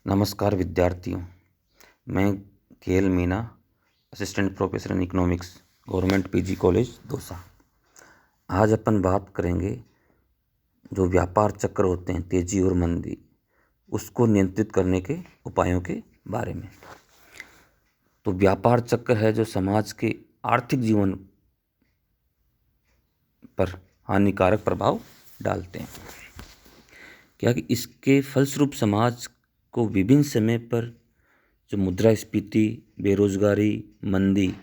नमस्कार विद्यार्थियों, मैं KL Meena, assistant professor in economics, government PG college Dausa. आज अपन बात करेंगे जो व्यापार चक्र होते हैं, तेजी और मंदी, उसको नियंत्रित करने के उपायों के बारे में। तो व्यापार चक्र है जो समाज के आर्थिक जीवन पर हानिकारक प्रभाव डालते हैं। क्या कि इसके फलस्वरूप समाज को विभिन्न समय पर जो मुद्रास्फीति, बेरोजगारी, मंदी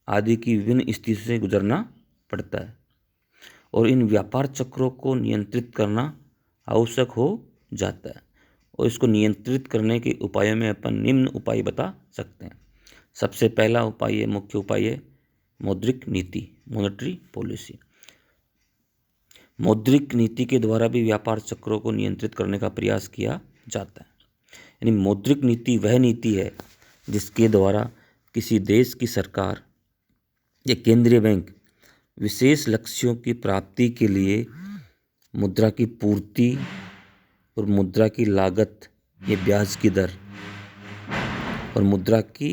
आदि की विभिन्न स्थितियों से गुजरना पड़ता है और इन व्यापार चक्रों को नियंत्रित करना आवश्यक हो जाता है। और इसको नियंत्रित करने के उपायों में अपन निम्न उपाय बता सकते हैं। सबसे पहला उपाय है, मुख्य उपाय है मौद्रिक नीति, मॉनेटरी पॉलिसी। मौद्रिक नीति के द्वारा भी व्यापार चक्रों को नियंत्रित करने का प्रयास किया जाता है। यानी मौद्रिक नीति वह नीति है जिसके द्वारा किसी देश की सरकार या केंद्रीय बैंक विशेष लक्ष्यों की प्राप्ति के लिए मुद्रा की पूर्ति और मुद्रा की लागत या ब्याज की दर और मुद्रा की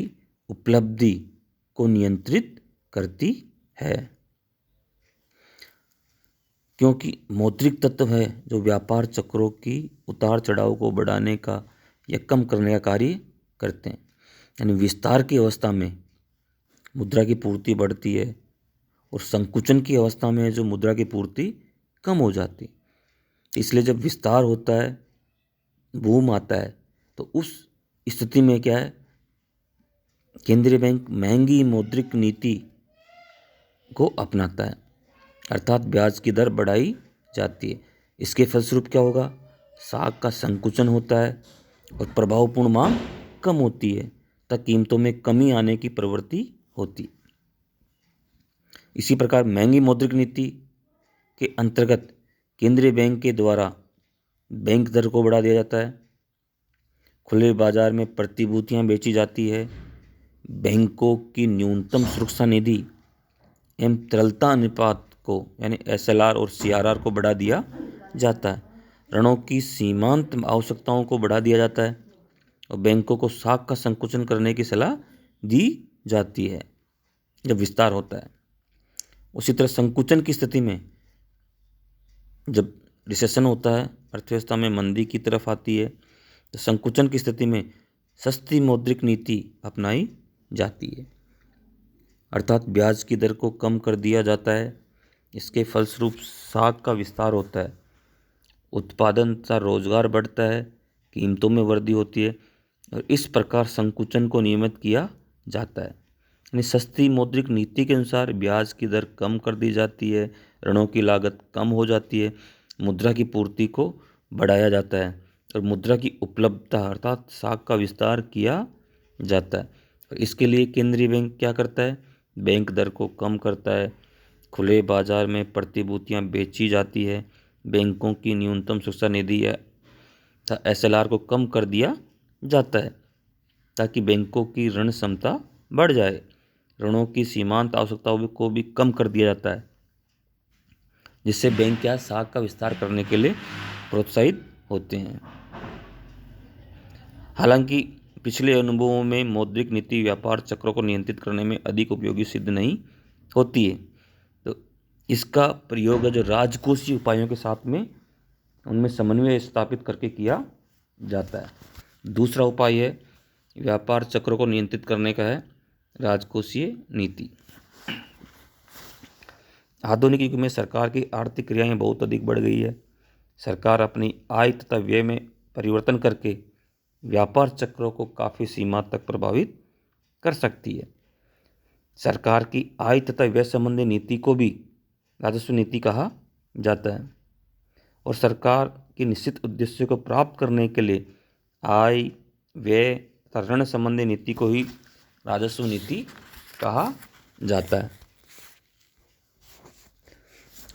उपलब्धि को नियंत्रित करती है। क्योंकि मौद्रिक तत्व है जो व्यापार चक्रों की उतार चढ़ाव को बढ़ाने का या कम करने का कार्य करते हैं। यानी विस्तार की अवस्था में मुद्रा की पूर्ति बढ़ती है और संकुचन की अवस्था में जो मुद्रा की पूर्ति कम हो जाती है। इसलिए जब विस्तार होता है, बूम आता है, तो उस स्थिति में क्या है, केंद्रीय बैंक महंगी मौद्रिक नीति को अपनाता है, अर्थात ब्याज की दर बढ़ाई जाती है। इसके फलस्वरूप क्या होगा, साख का संकुचन होता है और प्रभावपूर्ण मांग कम होती है तथा कीमतों में कमी आने की प्रवृत्ति होती है। इसी प्रकार महंगी मौद्रिक नीति के अंतर्गत केंद्रीय बैंक के द्वारा बैंक दर को बढ़ा दिया जाता है, खुले बाजार में प्रतिभूतियां बेची जाती है, बैंकों की न्यूनतम सुरक्षा निधि एवं तरलता अनुपात को यानी SLR और CRR को बढ़ा दिया जाता है, ऋणों की सीमांत आवश्यकताओं को बढ़ा दिया जाता है और बैंकों को साख का संकुचन करने की सलाह दी जाती है जब विस्तार होता है। उसी तरह संकुचन की स्थिति में जब रिसेशन होता है, अर्थव्यवस्था में मंदी की तरफ आती है, तो संकुचन की स्थिति में सस्ती मौद्रिक नीति अपनाई जाती है, अर्थात ब्याज की दर को कम कर दिया जाता है। इसके फलस्वरूप साख का विस्तार होता है, उत्पादन तथा रोजगार बढ़ता है, कीमतों में वृद्धि होती है और इस प्रकार संकुचन को नियमित किया जाता है। यानी सस्ती मौद्रिक नीति के अनुसार ब्याज की दर कम कर दी जाती है, ऋणों की लागत कम हो जाती है, मुद्रा की पूर्ति को बढ़ाया जाता है और मुद्रा की उपलब्धता अर्थात साख का विस्तार किया जाता है। और इसके लिए केंद्रीय बैंक क्या करता है, बैंक दर को कम करता है, खुले बाजार में प्रतिभूतियां बेची जाती है, बैंकों की न्यूनतम सुरक्षा निधि या SLR को कम कर दिया जाता है ताकि बैंकों की ऋण क्षमता बढ़ जाए, ऋणों की सीमांत आवश्यकताओं को भी कम कर दिया जाता है, जिससे बैंक क्या साख का विस्तार करने के लिए प्रोत्साहित होते हैं। हालांकि पिछले अनुभवों में मौद्रिक नीति व्यापार चक्रों को नियंत्रित करने में अधिक उपयोगी सिद्ध नहीं होती है, तो इसका प्रयोग जो राजकोषीय उपायों के साथ में उनमें समन्वय स्थापित करके किया जाता है। दूसरा उपाय है व्यापार चक्रों को नियंत्रित करने का है राजकोषीय नीति। आधुनिक युग में सरकार की आर्थिक क्रियाएं बहुत अधिक बढ़ गई है। सरकार अपनी आय तथा व्यय में परिवर्तन करके व्यापार चक्रों को काफ़ी सीमा तक प्रभावित कर सकती है। सरकार की आय तथा व्यय संबंधी नीति को भी राजस्व नीति कहा जाता है और सरकार के निश्चित उद्देश्य को प्राप्त करने के लिए आय, व्यय तथा ऋण संबंधी नीति को ही राजस्व नीति कहा जाता है।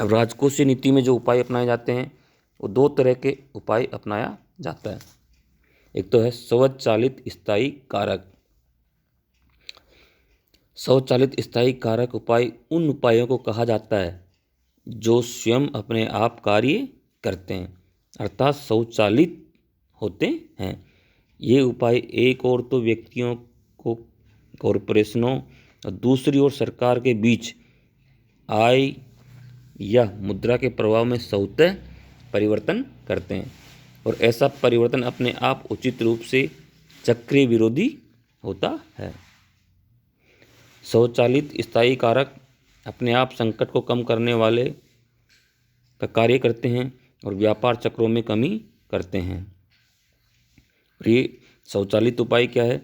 अब राजकोषीय नीति में जो उपाय अपनाए जाते हैं वो दो तरह के उपाय अपनाया जाता है। एक तो है स्वचालित स्थायी कारक। स्वचालित स्थायी कारक उपाय उन उपायों को कहा जाता है जो स्वयं अपने आप कार्य करते हैं, अर्थात स्वचालित होते हैं। ये उपाय एक और तो व्यक्तियों को, कॉरपोरेशनों और दूसरी ओर सरकार के बीच आय या मुद्रा के प्रभाव में स्वतः परिवर्तन करते हैं, और ऐसा परिवर्तन अपने आप उचित रूप से चक्रीय विरोधी होता है। स्वचालित स्थायी कारक अपने आप संकट को कम करने वाले का कार्य करते हैं और व्यापार चक्रों में कमी करते हैं। और ये स्वचालित उपाय क्या है?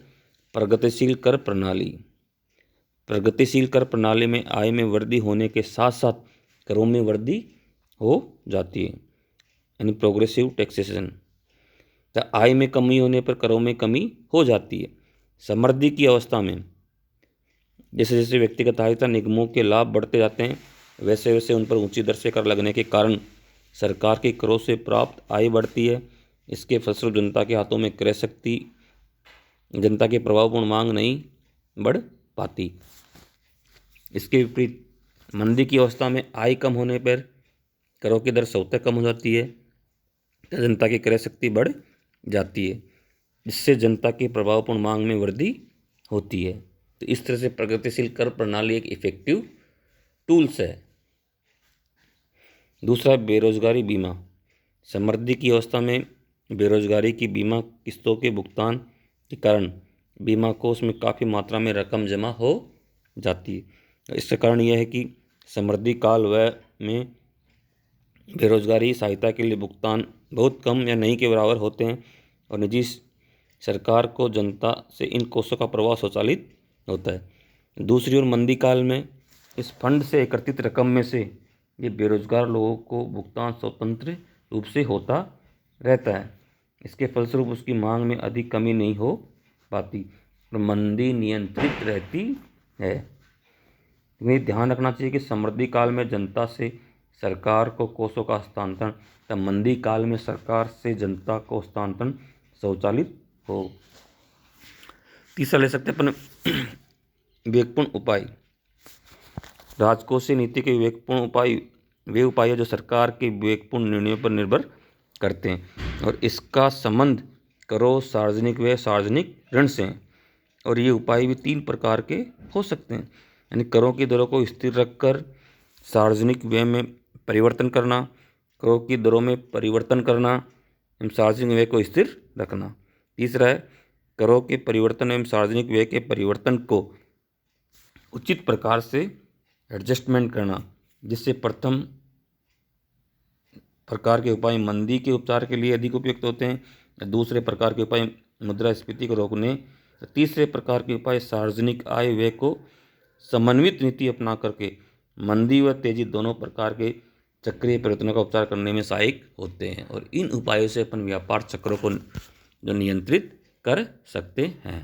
प्रगतिशील कर प्रणाली। प्रगतिशील कर प्रणाली में आय में वृद्धि होने के साथ साथ करों में वृद्धि हो जाती है, यानी प्रोग्रेसिव टैक्सेशन। आय में कमी होने पर करों में कमी हो जाती है। समृद्धि की अवस्था में जैसे जैसे व्यक्तिगत सहायता निगमों के लाभ बढ़ते जाते हैं, वैसे वैसे उन पर ऊंची दर से कर लगने के कारण सरकार के करों से प्राप्त आय बढ़ती है। इसके फलस्वरूप जनता के हाथों में क्रय शक्ति, जनता की प्रभावपूर्ण मांग नहीं बढ़ पाती। इसके विपरीत मंदी की अवस्था में आय कम होने पर करों की दर स्वतः कम हो जाती है, जनता की क्रय शक्ति बढ़ जाती है, जिससे जनता की प्रभावपूर्ण मांग में वृद्धि होती है। तो इस तरह से प्रगतिशील कर प्रणाली एक इफेक्टिव टूल्स है। दूसरा, बेरोजगारी बीमा। समृद्धि की अवस्था में बेरोजगारी की बीमा किस्तों के भुगतान के कारण बीमा कोष में काफ़ी मात्रा में रकम जमा हो जाती है। इसका कारण यह है कि समृद्धि काल व्यय में बेरोजगारी सहायता के लिए भुगतान बहुत कम या नहीं के बराबर होते हैं, और निजी सरकार को जनता से इन कोषों का प्रवाह स्वचालित होता है। दूसरी ओर मंदी काल में इस फंड से एकत्रित रकम में से ये बेरोजगार लोगों को भुगतान स्वतंत्र रूप से होता रहता है। इसके फलस्वरूप उसकी मांग में अधिक कमी नहीं हो पाती और मंदी नियंत्रित रहती है। तुम्हें ध्यान रखना चाहिए कि समृद्धि काल में जनता से सरकार को कोषों का हस्तांतरण, तब मंदी काल में सरकार से जनता को हस्तांतरण स्वचालित हो। तीसरा ले सकते अपन विवेकपूर्ण उपाय। राजकोषीय नीति के विवेकपूर्ण उपाय वे उपाय है जो सरकार के विवेकपूर्ण निर्णयों पर निर्भर करते हैं, और इसका संबंध करों, सार्वजनिक व्यय, सार्वजनिक ऋण से है। और ये उपाय भी 3 प्रकार के हो सकते हैं, यानी करों की दरों को स्थिर रखकर सार्वजनिक व्यय में परिवर्तन करना, करों की दरों में परिवर्तन करना एवं सार्वजनिक व्यय को स्थिर रखना। तीसरा है करों के परिवर्तन एवं सार्वजनिक व्यय के परिवर्तन को उचित प्रकार से एडजस्टमेंट करना, जिससे प्रथम प्रकार के उपाय मंदी के उपचार के लिए अधिक उपयुक्त होते हैं, दूसरे प्रकार के उपाय मुद्रास्फीति को रोकने, तीसरे प्रकार के उपाय सार्वजनिक आय व्यय को समन्वित नीति अपना करके मंदी व तेजी दोनों प्रकार के चक्रीय परिवर्तनों का उपचार करने में सहायक होते हैं। और इन उपायों से अपन व्यापार चक्रों को जो नियंत्रित कर सकते हैं।